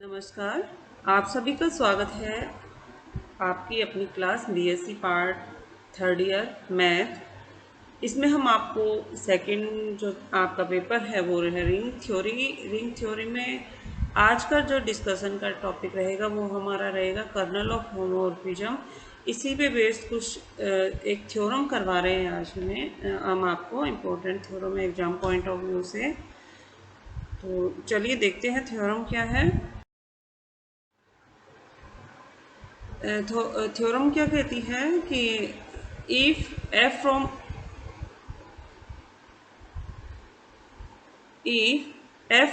नमस्कार। आप सभी का स्वागत है आपकी अपनी class BSc part third year math. इसमें हम आपको सेकंड जो आपका पेपर है वो है रिंग थ्योरी में आज का जो डिस्कशन का टॉपिक रहेगा वो हमारा रहेगा कर्नल ऑफ होमोमॉर्फिज्म। इसी पे बेस्ड कुछ एक थ्योरम करवा रहे हैं आज हम आपको important theorem exam point of view से। तो चलिए देखते हैं थ्योरम क्या है। थ्योरम क्या कहती है कि if f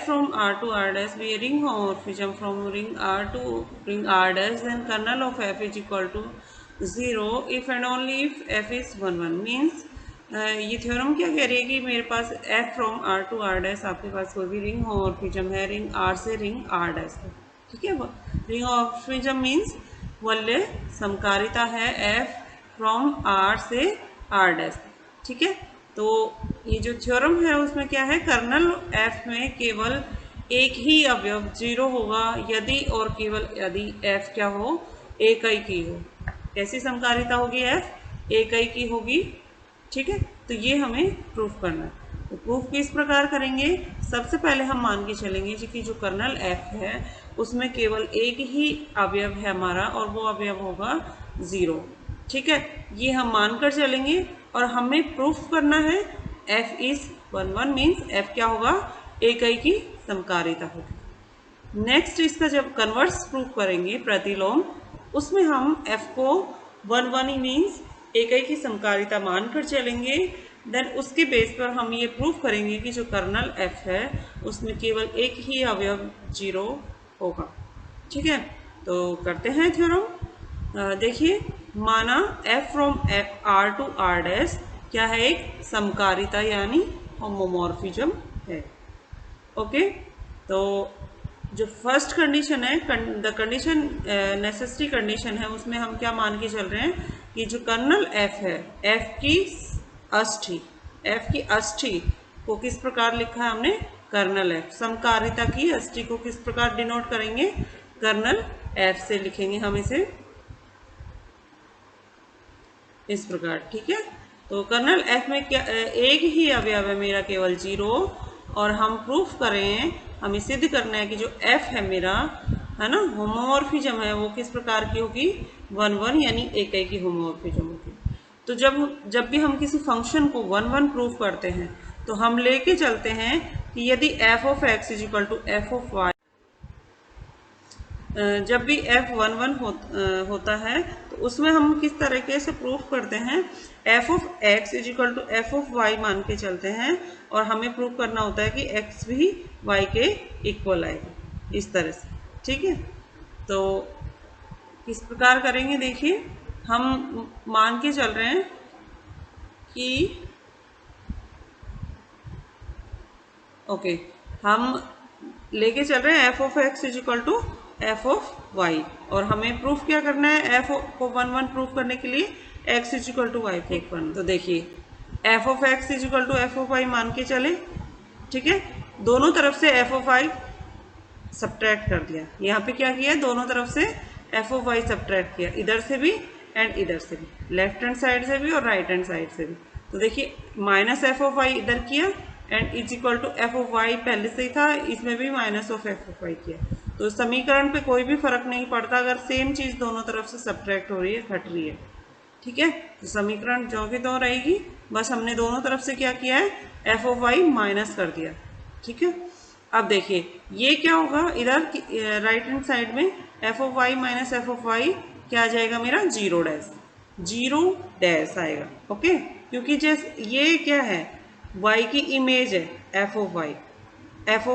from R to R dash be a ring homomorphism from ring R to ring R dash, then kernel of f is equal to 0 if and only if f is 1 means ये theorem क्या कह रही है कि मेरे पास f from R to R dash आपके पास कोई भी रिंग होमोमॉर्फिज्म है रिंग R से रिंग R dash है। ठीक है, रिंग होमोमॉर्फिज्म मीन्स वल्य समकारिता है f फ्रॉम R से R dash। ठीक है, तो ये जो थ्योरम है उसमें क्या है, कर्नल f में केवल एक ही अवयव 0 होगा यदि और केवल यदि f क्या हो, एकैकी हो। कैसी समकारिता होगी, f एकैकी होगी। ठीक है, तो ये हमें प्रूफ करना है। तो प्रूफ किस प्रकार करेंगे, सबसे पहले हम मान के चलेंगे कि जो कर्नल f है उसमें केवल एक ही अवयव है हमारा और वो अवयव होगा 0। ठीक है, ये हम मानकर चलेंगे और हमें प्रूफ करना है f इज 1 मीन्स f क्या होगा, एकैकी समकारिता होगी। नेक्स्ट इसका जब कन्वर्स प्रूफ करेंगे प्रतिलोम, उसमें हम f को 1 ही मीन्स एकैकी समकारिता मानकर चलेंगे। देन उसके बेस पर हम ये प्रूफ करेंगे कि जो कर्नल f है उसमें केवल एक ही अवयव 0 होगा। ठीक है, तो करते हैं थ्योरम। देखिए, माना f from R to R dash क्या है, एक समकारिता यानी होमोमॉर्फिज्म है। ओके, तो जो फर्स्ट कंडीशन है, द कंडीशन नेसेसरी कंडीशन है, उसमें हम क्या मान के चल रहे हैं कि जो कर्नल f है, f की अष्टी को किस प्रकार लिखा है हमने, कर्नल f। समकारिता की अष्टी को किस प्रकार डिनोट करेंगे, कर्नल f से लिखेंगे हम इसे इस प्रकार। ठीक है, तो कर्नल f में क्या एक ही अवयव है मेरा केवल 0, और हम प्रूफ करें, हमें सिद्ध करना है कि जो f है मेरा, है ना, होमोमॉर्फिज्म है, वो किस प्रकार की होगी, 1 यानी एकैकी होमोमॉर्फिज्म होगी। तो जब भी हम किसी फंक्शन को 1 प्रूफ करते हैं तो हम लेके चलते हैं कि यदि f of x is equal to f of y, जब भी f 1 होता है तो उसमें हम किस तरीके से प्रूफ करते हैं, f of x is equal to f of y मान के चलते हैं और हमें प्रूफ करना होता है कि x भी y के इक्वल आएगा, इस तरह से। ठीक है, तो किस प्रकार करेंगे, देखिए हम मान के चल रहे हैं कि ओके, हम लेके चल रहे हैं f of x is equal to f of y, और हमें प्रूफ क्या करना है, f को 1 प्रूफ करने के लिए x is equal to y proof करना। तो देखिए, f of x is equal to f of y मान के चले। ठीक है, दोनों तरफ से f ऑफ y सब्ट्रैक्ट कर दिया। यहाँ पे क्या किया, दोनों तरफ से f ऑफ y सब्ट्रैक्ट किया, इधर से भी एंड इधर से भी, लेफ्ट हैंड साइड से भी और राइट हैंड साइड से भी। तो देखिए, माइनस f ऑफ y इधर किया and is equal to f of y पहले से ही था, इसमें भी minus of f of y किया। तो समीकरण पे कोई भी फर्क नहीं पड़ता अगर सेम चीज दोनों तरफ से सब्ट्रैक्ट हो रही है, घट रही है। ठीक है, तो समीकरण जो की तो रहेगी, बस हमने दोनों तरफ से क्या किया है, f ऑफ y माइनस कर दिया। ठीक है, अब देखिए ये क्या होगा, इधर राइट हैंड साइड में f of y minus f of y क्या आ जाएगा मेरा, 0 डैश आएगा। ओके, क्योंकि जैसे ये क्या है, y की इमेज है f ऑफ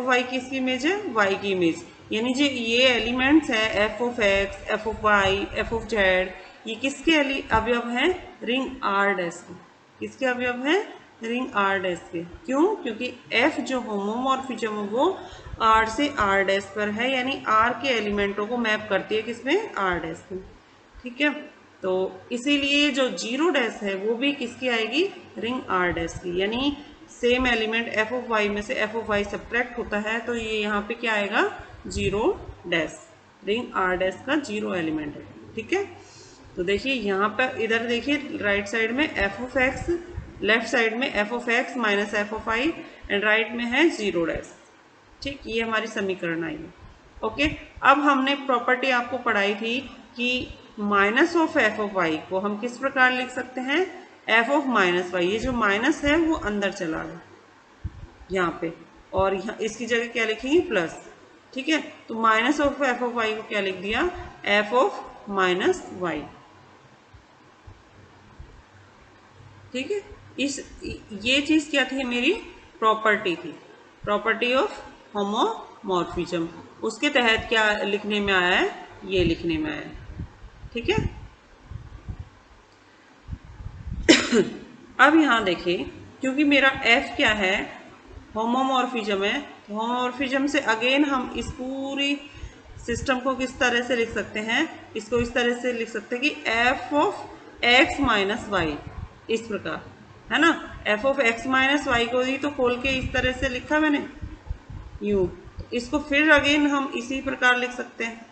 y किसकी इमेज है, y की इमेज, यानी जो ये एलिमेंट्स है f of x, f of y, f of z, ये किसके अवयव हैं, रिंग R डैश के। किसके अवयव हैं, रिंग R डैश के। क्यों, क्योंकि f जो होमोमॉर्फिज्म है वो R से R डैश पर है, यानी R के एलिमेंटों को मैप करती है किसमें, R डैश में। ठीक है, तो इसीलिए जो 0 डैश है वो भी किसकी आएगी, रिंग R डैश की, यानी same element f of y में से f ऑफ y सब्ट्रैक्ट होता है तो ये यहाँ पे क्या आएगा, 0 डैश, रिंग आर डैश का 0 एलिमेंट है। ठीक है, तो देखिए यहाँ पर इधर देखिए राइट साइड में F of X, left side में F of X minus F of I and right में है 0 डैश। ठीक, ये हमारी समीकरण आई है। ओके, अब हमने प्रॉपर्टी आपको पढ़ाई थी कि minus of F of Y को हम किस प्रकार लिख सकते हैं, एफ ऑफ माइनस वाई। ये जो माइनस है वो अंदर चला गया यहाँ पे, और यहाँ इसकी जगह क्या लिखेंगे, प्लस। ठीक है, तो minus of F of Y को क्या लिख दिया, एफ ऑफ माइनस वाई। ठीक है, इस ये चीज क्या थी, मेरी प्रॉपर्टी थी, प्रॉपर्टी ऑफ होमोमॉर्फिज्म। उसके तहत क्या लिखने में आया है, ये लिखने में आया है। ठीक है, अब यहाँ देखिए, क्योंकि मेरा f क्या है, होमोमॉर्फिज्म है, तो होमोमॉर्फिज्म से अगेन हम इस पूरी सिस्टम को किस तरह से लिख सकते हैं, इसको इस तरह से लिख सकते हैं कि f of x minus Y, इस प्रकार, है ना। f of x minus Y को ही तो खोल के इस तरह से लिखा मैंने, यूं। इसको फिर अगेन हम इसी प्रकार लिख सकते हैं।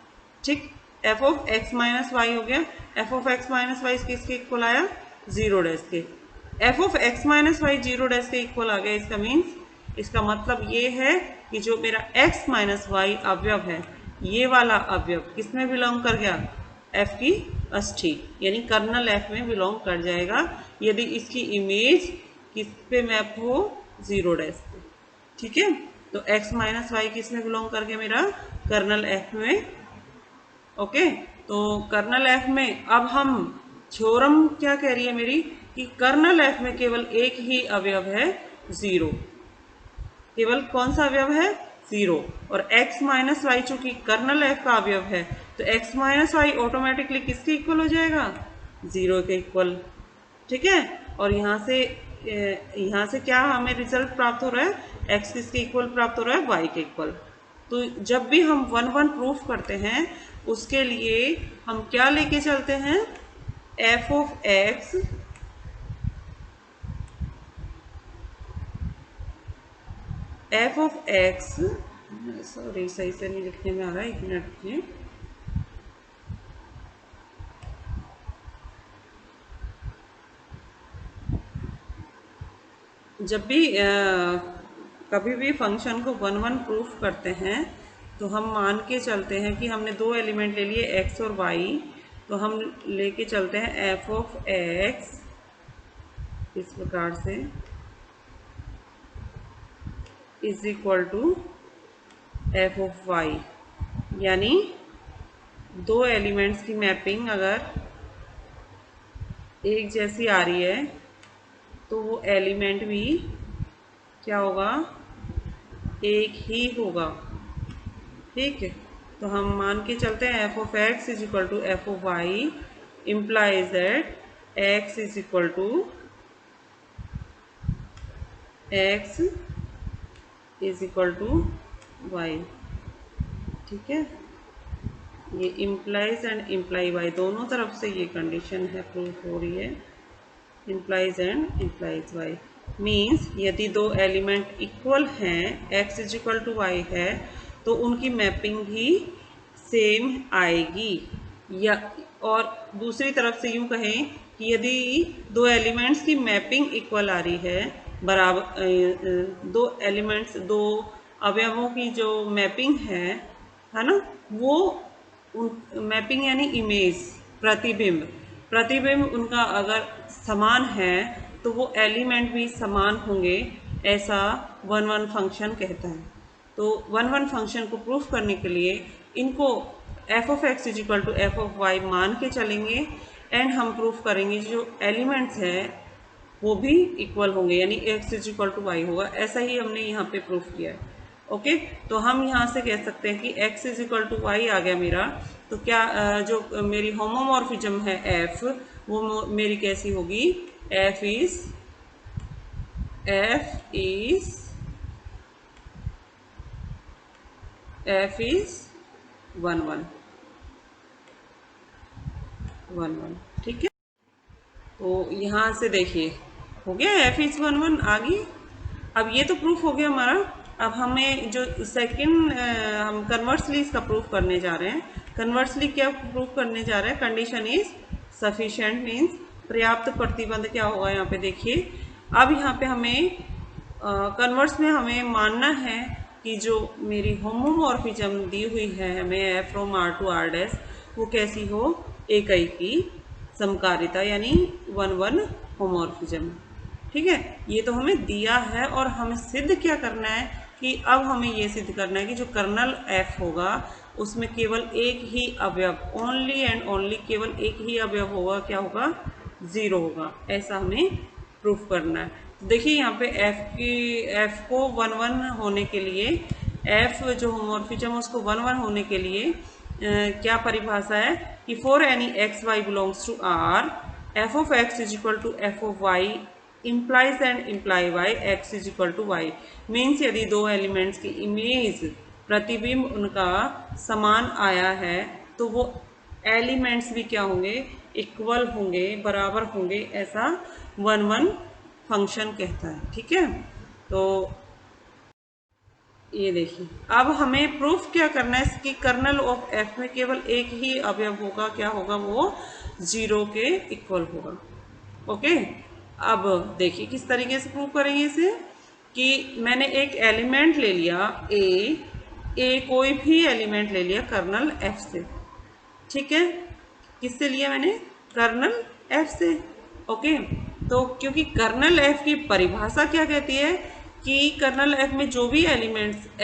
ठीक, f of x minus Y हो गया, f of x minus Y किसके इक्वल आया, 0 डैश के। f of x minus Y 0 dash के इक्वल आ गया, इसका मीन्स, इसका मतलब ये है कि जो मेरा x माइनस वाई अवयव है, ये वाला अवयव किसमें बिलोंग कर गया, f की अष्ठी, यानी कर्नल f में बिलोंग कर जाएगा, यदि इसकी इमेज किस पे मैप हो, 0 डैश पे। ठीक है, तो x माइनस वाई किस में बिलोंग कर गया, मेरा कर्नल f में। ओके, तो कर्नल f में अब हम थ्योरम क्या कह रही है मेरी, कि कर्नल f में केवल एक ही अवयव है, 0। केवल कौन सा अवयव है, 0। और x माइनस वाई चूंकि कर्नल f का अवयव है, तो x माइनस वाई ऑटोमेटिकली किसके इक्वल हो जाएगा, 0 के इक्वल। ठीक है, और यहाँ से क्या हमें रिजल्ट प्राप्त हो रहा है, x किसके इक्वल प्राप्त हो रहा है, y के इक्वल। तो जब भी हम 1 1 प्रूफ करते हैं, उसके लिए हम क्या लेके चलते हैं, f ऑफ x सॉरी सही से नहीं लिखने में आ रहा है, 1 मिनट रुकिए। जब भी कभी भी फंक्शन को 1 1 प्रूफ करते हैं, तो हम मान के चलते हैं कि हमने 2 एलिमेंट ले लिए, x और y, तो हम लेके चलते हैं f ऑफ x इस प्रकार से is equal to f of y, यानी 2 एलिमेंट्स की मैपिंग अगर एक जैसी आ रही है, तो वो एलिमेंट भी क्या होगा, एक ही होगा। ठीक है, तो हम मान के चलते हैं f of x is equal to f of y implies that x is equal to x is equal to y। ठीक है, ये इम्प्लाइज एंड इम्प्लाई y, दोनों तरफ से ये कंडीशन है, प्रूफ हो रही है, implies and implies y। Means यदि 2 एलिमेंट इक्वल हैं, x is equal to y है, तो उनकी मैपिंग भी सेम आएगी। या और दूसरी तरफ से यूं कहें कि यदि 2 एलिमेंट्स की मैपिंग इक्वल आ रही है, बराबर 2 एलिमेंट्स, 2 अवयवों की जो मैपिंग है ना, वो मैपिंग यानी इमेज, प्रतिबिंब उनका अगर समान है, तो वो एलिमेंट भी समान होंगे, ऐसा 1 1 फंक्शन कहता है। तो 1 1 फंक्शन को प्रूफ करने के लिए इनको f of x is equal to f of y मान के चलेंगे, एंड हम प्रूफ करेंगे जो एलिमेंट्स है वो भी इक्वल होंगे, यानी x is equal to y होगा। ऐसा ही हमने यहाँ पे प्रूफ किया है। ओके, तो हम यहाँ से कह सकते हैं कि x is equal to y आ गया मेरा। तो क्या जो मेरी होमोमॉर्फिज्म है f, वो मेरी कैसी होगी, f इज 1 1। ठीक है, तो यहाँ से देखिए हो गया f इज 1 1 आ गई। अब ये तो प्रूफ हो गया हमारा अब हमें जो सेकंड हम कन्वर्सली इसका प्रूफ करने जा रहे हैं। कन्वर्सली क्या प्रूफ करने जा रहे हैं? कंडीशन इज सफिशिएंट मीन्स पर्याप्त प्रतिबंध क्या होगा यहाँ पे देखिए। अब यहाँ पे हमें कन्वर्स में हमें मानना है कि जो मेरी होमोमॉर्फिज्म दी हुई है हमें F from R to R dash वो कैसी हो? एकई की समकारिता यानी 1-1 होमोमॉर्फिज्म। ठीक है, ये तो हमें दिया है और हमें सिद्ध क्या करना है कि अब हमें ये सिद्ध करना है कि जो कर्नल एफ होगा उसमें केवल एक ही अवयव, ओनली एंड ओनली केवल एक ही अवयव होगा, क्या होगा? 0 होगा। ऐसा हमें प्रूफ करना है। तो देखिए यहाँ पे एफ को 1-1 होने के लिए, एफ जो होमोमॉर्फिज्म उसको 1-1 होने के लिए क्या परिभाषा है कि for any X Y belongs to R F of X is equal to F of Y implies and imply y x is equal to y means यदि दो एलिमेंट्स की इमेज प्रतिबिंब उनका समान आया है तो वो एलिमेंट्स भी क्या होंगे? इक्वल होंगे, बराबर होंगे, ऐसा 1-1 फंक्शन कहता है। ठीक है, तो ये देखिए अब हमें प्रूफ क्या करना है कि कर्नल ऑफ एफ में केवल एक ही अवयव होगा, क्या होगा? वो 0 के इक्वल होगा। ओके, अब देखिए किस तरीके से प्रूव करेंगे इसे कि मैंने एक एलिमेंट ले लिया ए कोई भी एलिमेंट ले लिया कर्नल एफ से। ठीक है, किससे लिया मैंने? कर्नल एफ से। ओके, तो क्योंकि कर्नल एफ की परिभाषा क्या कहती है कि कर्नल एफ में जो भी एलिमेंट्स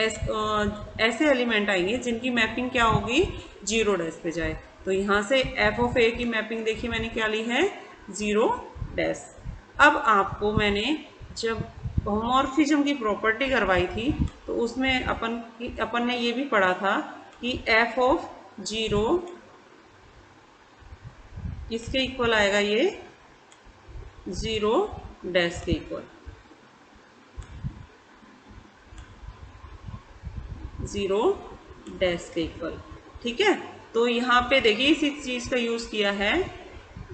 ऐसे एलिमेंट आएंगे जिनकी मैपिंग क्या होगी? 0 डैश पे जाए। तो यहाँ से एफ ऑफ ए की मैपिंग देखिए मैंने क्या ली है? 0 डैश। अब आपको मैंने जब होमोमॉर्फिज्म की प्रॉपर्टी करवाई थी तो उसमें अपन ने ये भी पढ़ा था कि एफ ऑफ 0 किसके इक्वल आएगा? ये 0 डैश के इक्वल, 0 डैश के इक्वल। ठीक है, तो यहाँ पे देखिए इसी चीज का यूज किया है,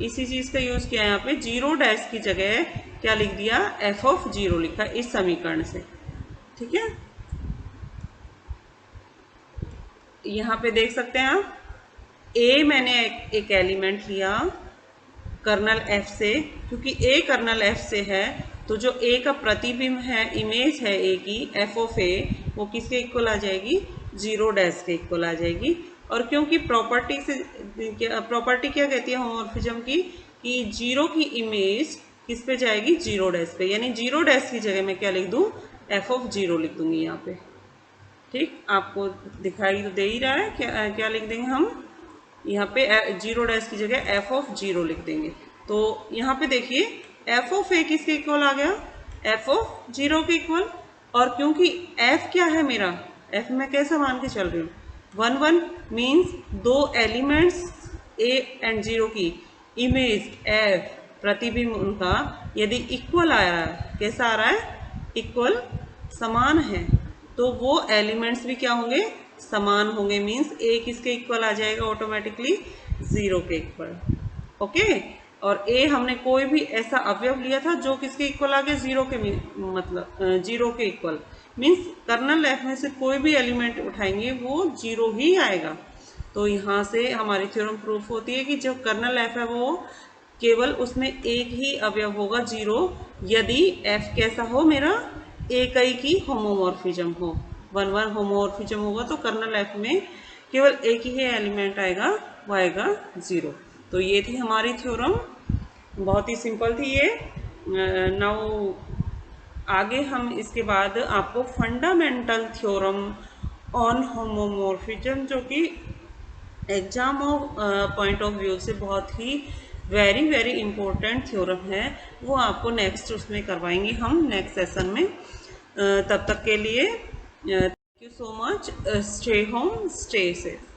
इसी चीज का यूज किया है यहाँ पे 0 डैश की जगह क्या लिख दिया? एफ ऑफ 0 लिखा इस समीकरण से। ठीक है, यहाँ पे देख सकते हैं आप ए मैंने एक एलिमेंट लिया कर्नल एफ से, क्योंकि ए कर्नल एफ से है तो जो ए का प्रतिबिंब है, इमेज है ए की, एफ ऑफ ए, वो किसके इक्वल आ जाएगी? 0 डैश के इक्वल आ जाएगी। और क्योंकि प्रॉपर्टी क्या कहती है होमोमॉर्फिज्म की कि 0 की इमेज किस पे जाएगी? 0 डैश पे, यानी 0 डैश की जगह मैं क्या लिख दूं? एफ ऑफ 0 लिख दूंगी यहाँ पे। ठीक, आपको दिखाई तो दे ही रहा है, क्या लिख देंगे हम यहाँ पे? 0 डैश की जगह एफ ऑफ 0 लिख देंगे। तो यहाँ पे देखिए एफ ऑफ ए किसके इक्वल आ गया? एफ ऑफ 0 के इक्वल। और क्योंकि एफ क्या है मेरा? एफ में कैसा मान के चल रही हूँ? 1-1 मीन्स दो एलिमेंट्स ए एंड 0 की इमेज एफ प्रतिबिंब उनका यदि इक्वल आ रहा है, कैसा आ रहा है? इक्वल, समान है, तो वो एलिमेंट्स भी क्या होंगे? समान होंगे। मीन्स ए किसके इक्वल आ जाएगा? ऑटोमेटिकली 0 के इक्वल। ओके, और ए हमने कोई भी ऐसा अवयव लिया था जो किसके इक्वल आ गया? 0 के, मतलब 0 के इक्वल। मीन्स कर्नल एफ में से कोई भी एलिमेंट उठाएंगे वो 0 ही आएगा। तो यहाँ से हमारी थ्योरम प्रूफ होती है कि जो कर्नल एफ है वो केवल उसमें एक ही अवयव होगा 0, यदि एफ कैसा हो? मेरा एकई की होमोमॉर्फिज्म हो। 1-1 होमोमॉर्फिज्म होगा तो कर्नल एफ में केवल एक ही एलिमेंट आएगा, वो आएगा 0। तो ये थी हमारी थ्योरम, बहुत ही सिंपल थी ये। नाउ आगे हम इसके बाद आपको फंडामेंटल थ्योरम ऑन होमोमॉर्फिज्म, जो कि एग्जाम पॉइंट ऑफ व्यू से बहुत ही वेरी वेरी इंपॉर्टेंट थ्योरम है, वो आपको नेक्स्ट उसमें करवाएंगे हम नेक्स्ट सेशन में। तब तक के लिए thank you so much. Stay home, stay safe.